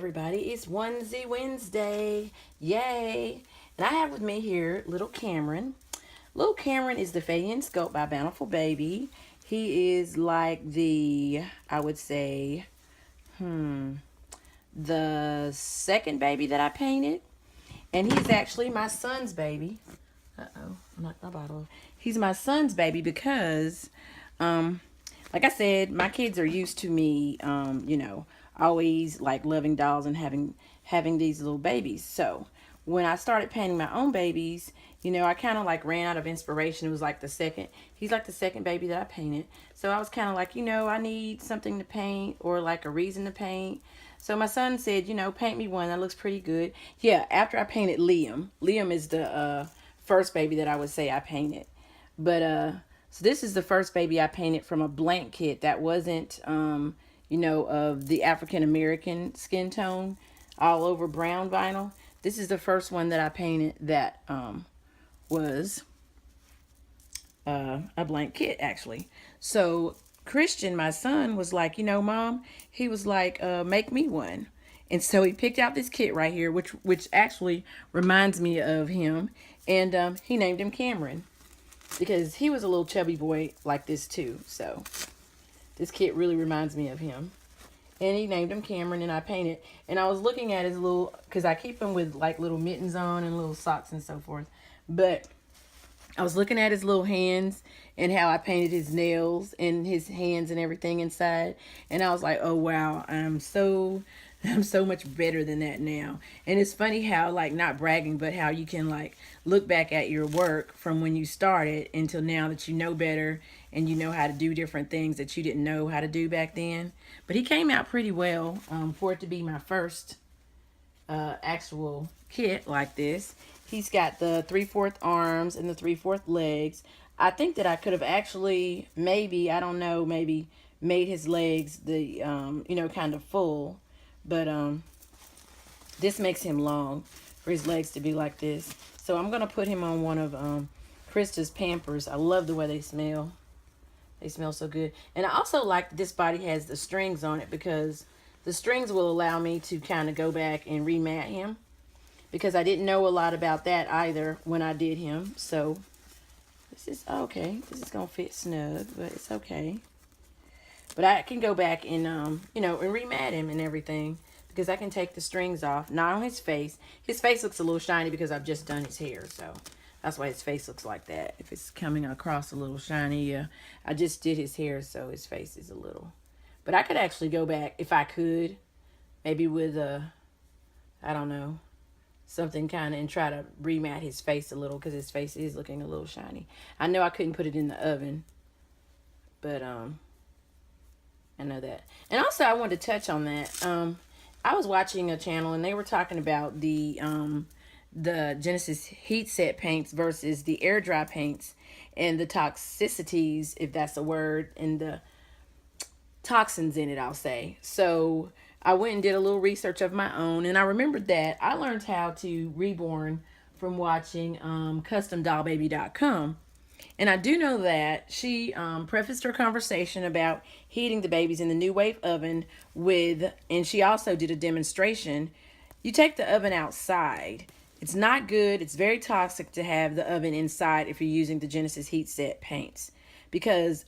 everybody, it's Onesie Wednesday. Yay! And I have with me here little Cameron. Little Cameron is the Fabian Scope by Bountiful Baby. He is like I would say, the second baby that I painted. And he's actually my son's baby. Uh-oh, I knocked my bottle. He's my son's baby because, like I said, my kids are used to me, always like loving dolls and having these little babies. So when I started painting my own babies, I kind of like ran out of inspiration. It was like he's like the second baby that I painted. So I was kind of like, I need something to paint or like a reason to paint. So my son said, paint me one that looks pretty good. Yeah, after I painted Liam. Liam is the first baby that I would say I painted. But so this is the first baby I painted from a blank kit that wasn't of the African American skin tone, all over brown vinyl. This is the first one that I painted that was a blank kit, actually. So Christian, my son, was like, Mom, he was like, make me one. And so he picked out this kit right here, which actually reminds me of him. And he named him Cameron because he was a little chubby boy like this too. So this kit really reminds me of him. And he named him Cameron, and I painted. And I was looking at his little, because I keep him with like little mittens on and little socks and so forth. But I was looking at his little hands and how I painted his nails and his hands and everything inside. And I was like, oh, wow, I'm so much better than that now. And it's funny how, like, not bragging, but how you can like look back at your work from when you started until now that you know better and you know how to do different things that you didn't know how to do back then. But he came out pretty well for it to be my first actual kit like this. He's got the 3/4 arms and the 3/4 legs. I think that I could have actually maybe made his legs the kind of full, but this makes him long for his legs to be like this. So I'm gonna put him on one of Krista's Pampers. I love the way they smell. They smell so good. And I also like that this body has the strings on it because the strings will allow me to kind of go back and remat him, because I didn't know a lot about that either when I did him. So this is okay. This is gonna fit snug, but it's okay. But I can go back and and remat him and everything, because I can take the strings off. Not on his face. His face looks a little shiny because I've just done his hair, so that's why his face looks like that. If it's coming across a little shiny, I just did his hair, so his face is a little. But I could actually go back if I could, maybe with I don't know, something kind of, and try to remat his face a little, because his face is looking a little shiny. I know I couldn't put it in the oven, but I know that. And also I wanted to touch on that. I was watching a channel and they were talking about the Genesis heat set paints versus the air dry paints and the toxicities, if that's a word, and the toxins in it, I'll say. So I went and did a little research of my own, and I remembered that I learned how to reborn from watching customdollbaby.com. And I do know that she prefaced her conversation about heating the babies in the new wave oven with, and she also did a demonstration. You take the oven outside. It's not good. It's very toxic to have the oven inside if you're using the Genesis heat set paints. Because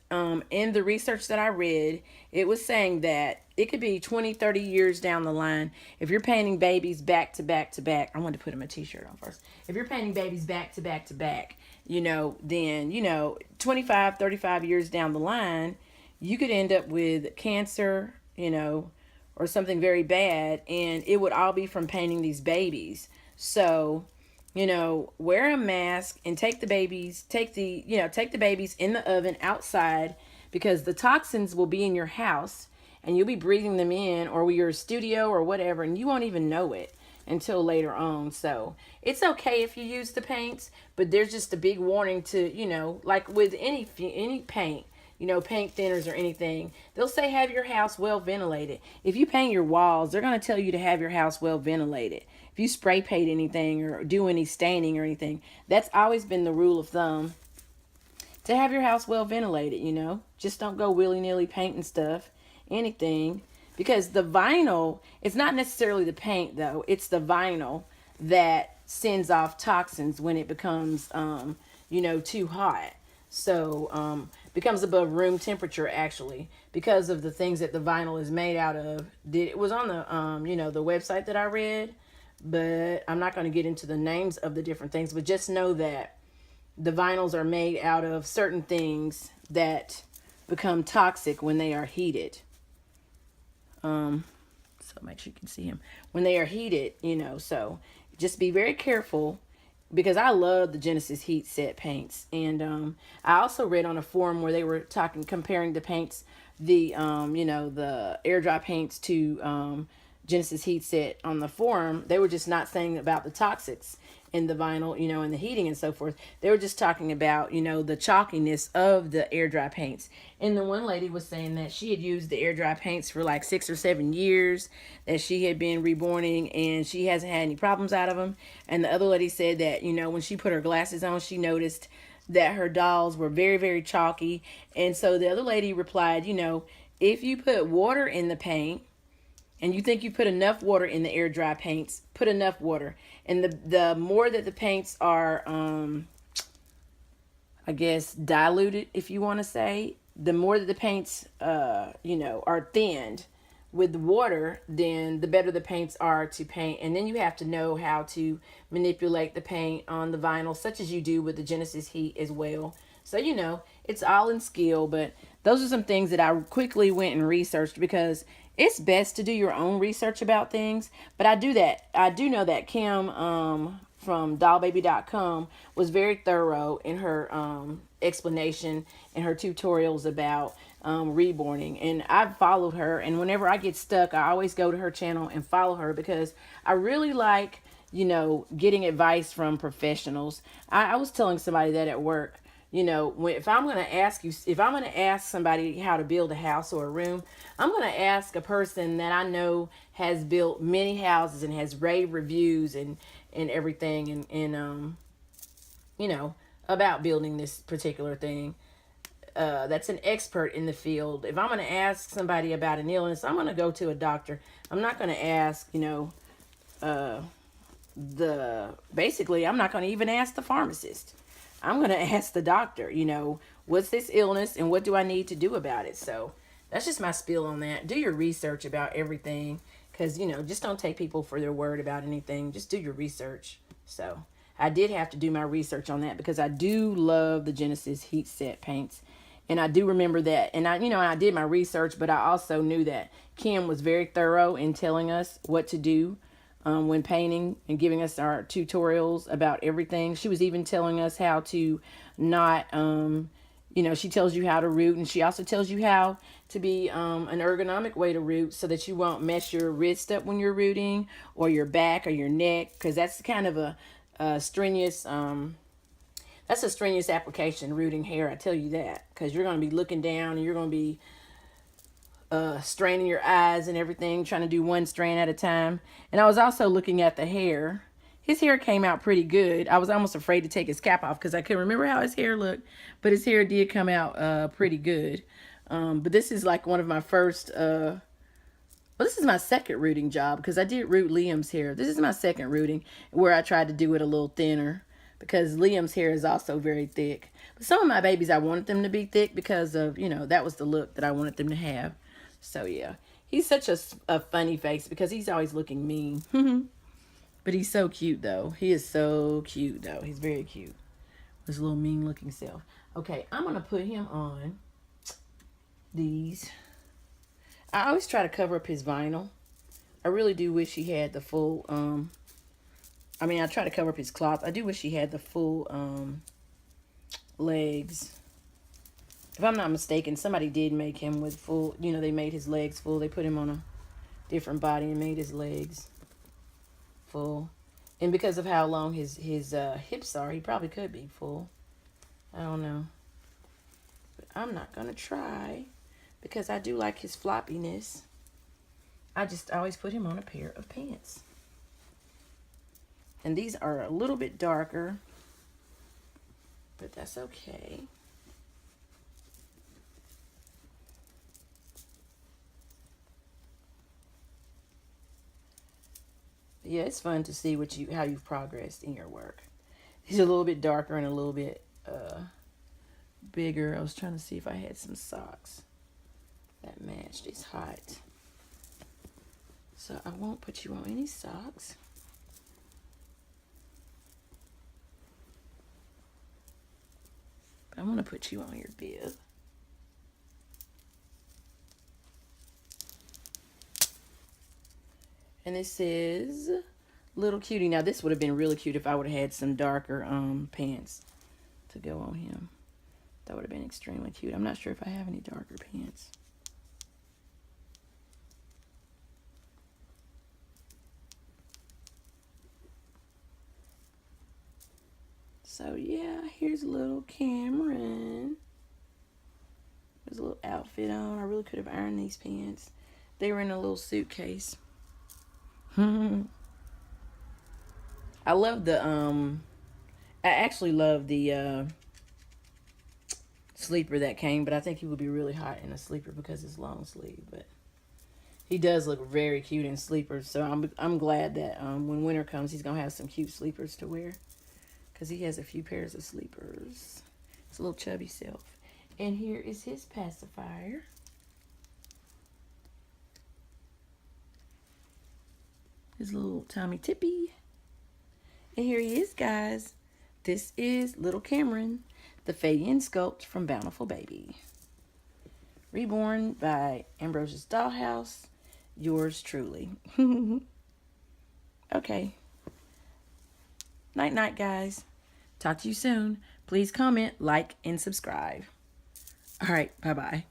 in the research that I read, it was saying that it could be 20, 30 years down the line. If you're painting babies back to back to back, I wanted to put him a t-shirt on first. If you're painting babies back to back to back, then, 25, 35 years down the line, you could end up with cancer, or something very bad. And it would all be from painting these babies. So, wear a mask and take the babies in the oven outside, because the toxins will be in your house and you'll be breathing them in, or your studio or whatever, and you won't even know it until later on. So it's okay if you use the paints, but there's just a big warning to, like with any paint, paint thinners or anything, they'll say have your house well ventilated. If you paint your walls, they're going to tell you to have your house well ventilated. If you spray paint anything or do any staining or anything, that's always been the rule of thumb, to have your house well ventilated. Just don't go willy-nilly painting stuff, anything. because the vinyl, it's not necessarily the paint though, it's the vinyl that sends off toxins when it becomes, too hot. So, becomes above room temperature actually, because of the things that the vinyl is made out of. It was on the, the website that I read, but I'm not going to get into the names of the different things, but just know that the vinyls are made out of certain things that become toxic when they are heated. So make sure you can see him when they are heated, so just be very careful, because I love the Genesis heat set paints. And I also read on a forum where they were comparing the paints, the the air dry paints to Genesis heat set. On the forum, they were just not saying about the toxics in the vinyl, and the heating and so forth. They were just talking about, the chalkiness of the air dry paints. And the one lady was saying that she had used the air dry paints for like 6 or 7 years, that she had been reborning, and she hasn't had any problems out of them. And the other lady said that, when she put her glasses on, she noticed that her dolls were very, very chalky. And so the other lady replied, if you put water in the paint, and you think you put enough water in the air dry paints, put enough water. And the more that the paints are, I guess, diluted, if you want to say, the more that the paints, are thinned with the water, then the better the paints are to paint. And then you have to know how to manipulate the paint on the vinyl, such as you do with the Genesis Heat as well. So, it's all in skill, but those are some things that I quickly went and researched, because it's best to do your own research about things. But I do know that Kim from dollbaby.com was very thorough in her explanation and her tutorials about reborning. And I've followed her, and whenever I get stuck, I always go to her channel and follow her, because I really like, getting advice from professionals. I was telling somebody that at work. If I'm going to ask somebody how to build a house or a room, I'm going to ask a person that I know has built many houses and has rave reviews and everything, and about building this particular thing. That's an expert in the field. If I'm going to ask somebody about an illness, I'm going to go to a doctor. I'm not going to ask, basically, I'm not going to even ask the pharmacist. I'm going to ask the doctor, what's this illness and what do I need to do about it? So that's just my spiel on that. Do your research about everything, because, just don't take people for their word about anything. Just do your research. So I did have to do my research on that, because I do love the Genesis heat set paints. And I do remember that. And I did my research, but I also knew that Kim was very thorough in telling us what to do when painting, and giving us our tutorials about everything. She was even telling us how to not, she tells you how to root, and she also tells you how to be an ergonomic way to root, so that you won't mess your wrist up when you're rooting, or your back or your neck, because that's kind of a strenuous, that's a strenuous application, rooting hair. I tell you that, because you're going to be looking down, and you're going to be straining your eyes and everything, trying to do one strand at a time. And I was also looking at the hair. His hair came out pretty good. I was almost afraid to take his cap off, because I couldn't remember how his hair looked, but his hair did come out pretty good. But this is like one of my first, this is my second rooting job, because I did root Liam's hair. This is my second rooting, where I tried to do it a little thinner, because Liam's hair is also very thick. But some of my babies, I wanted them to be thick, because of, that was the look that I wanted them to have. So yeah, he's such a funny face, because he's always looking mean. But he's so cute though. He is so cute though. He's very cute. His little mean looking self. Okay, I'm going to put him on these. I always try to cover up his vinyl. I really do wish he had the full, I try to cover up his cloth. I do wish he had the full legs. If I'm not mistaken, somebody did make him with full, they made his legs full. They put him on a different body and made his legs full. And because of how long his hips are, he probably could be full. I don't know. But I'm not going to try, because I do like his floppiness. I just always put him on a pair of pants. And these are a little bit darker, but that's okay. Yeah, it's fun to see how you've progressed in your work. He's a little bit darker and a little bit bigger. I was trying to see if I had some socks that matched. It's hot, so I won't put you on any socks. But I'm gonna put you on your bib. And it says Little Cutie. Now this would have been really cute if I would have had some darker pants to go on him. That would have been extremely cute. I'm not sure if I have any darker pants. So yeah, here's little Cameron. There's a little outfit on. I really could have ironed these pants. They were in a little suitcase. I love the I actually love the sleeper that came, but I think he would be really hot in a sleeper because it's long sleeve. But he does look very cute in sleepers, so I'm glad that when winter comes, he's gonna have some cute sleepers to wear because he has a few pairs of sleepers. It's a little chubby self. And here is his pacifier. His little Tommy Tippy. And here he is, guys. This is little Cameron, the Fabian sculpt from Bountiful Baby. Reborn by Ambrosia's Dollhouse. Yours truly. Okay. Night-night, guys. Talk to you soon. Please comment, like, and subscribe. All right. Bye-bye.